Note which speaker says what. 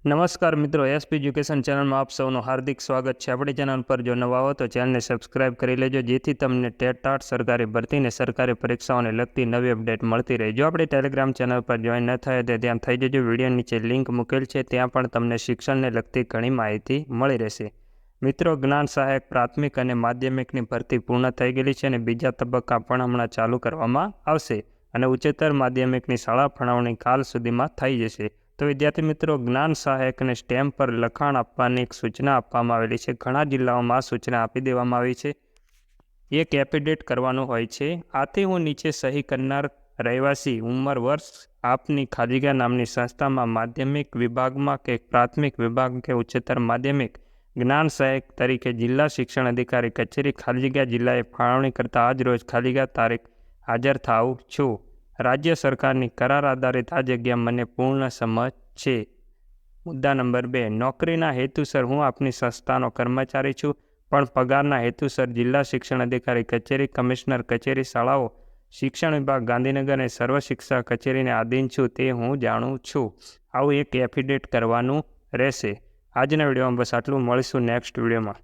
Speaker 1: નમસ્કાર મિત્રો, SP education ચેનલમાં આપ સૌનું હાર્દિક સ્વાગત છે। આપણી ચેનલ પર જો નવા હો તો ચેનલને સબસ્ક્રાઇબ કરી લેજો, જેથી તમને ટેટ સરકારી ભરતીને સરકારી પરીક્ષાઓને લગતી નવી અપડેટ મળતી રહે। જો આપણી ટેલિગ્રામ ચેનલ પર જોઈન ન થાય તો ત્યાં થઈ જજો। વિડીયો નીચે લિંક મૂકેલ છે, ત્યાં પણ તમને શિક્ષણને લગતી ઘણી માહિતી મળી રહેશે। મિત્રો, જ્ઞાન સહાયક પ્રાથમિક અને માધ્યમિકની ભરતી પૂર્ણ થઈ ગયેલી છે અને બીજા તબક્કા પણ હમણાં ચાલુ કરવામાં આવશે અને ઉચ્ચતર માધ્યમિકની શાળા ફાળવણી કાલ સુધીમાં થઈ જશે। તો વિદ્યાર્થી મિત્રો, જ્ઞાન સહાયકને સ્ટેમ પર લખાણ આપવાની એક સૂચના આપવામાં આવેલી છે। ઘણા જિલ્લાઓમાં આ સૂચના આપી દેવામાં આવી છે। એક એફિડેવિટ કરવાનું હોય છે। આથી હું નીચે સહી કરનાર રહેવાસી, ઉંમર, વર્ષ, આપની ખાલીગા નામની સંસ્થામાં માધ્યમિક વિભાગમાં કે પ્રાથમિક વિભાગ કે ઉચ્ચતર માધ્યમિક જ્ઞાન સહાયક તરીકે જિલ્લા શિક્ષણ અધિકારી કચેરી ખાલીગા જિલ્લાએ ફાળવણી કરતા આજ રોજ ખાલીગા તારીખ હાજર થાઉં છું। રાજ્ય સરકારની કરાર આધારિત આ જગ્યા મને પૂર્ણ સમજ છે। મુદ્દા નંબર 2, નોકરીના હેતુસર હું આપની સંસ્થાનો કર્મચારી છું, પણ પગારના હેતુસર જિલ્લા શિક્ષણ અધિકારી કચેરી, કમિશનર કચેરી, શાળાઓ શિક્ષણ વિભાગ ગાંધીનગર અને સર્વ શિક્ષા કચેરીને આધીન છું તે હું જાણું છું। આવું એક એફિડેવિટ કરવાનું રહેશે। આજના વિડીયોમાં બસ આટલું, મળીશું નેક્સ્ટ વિડીયોમાં।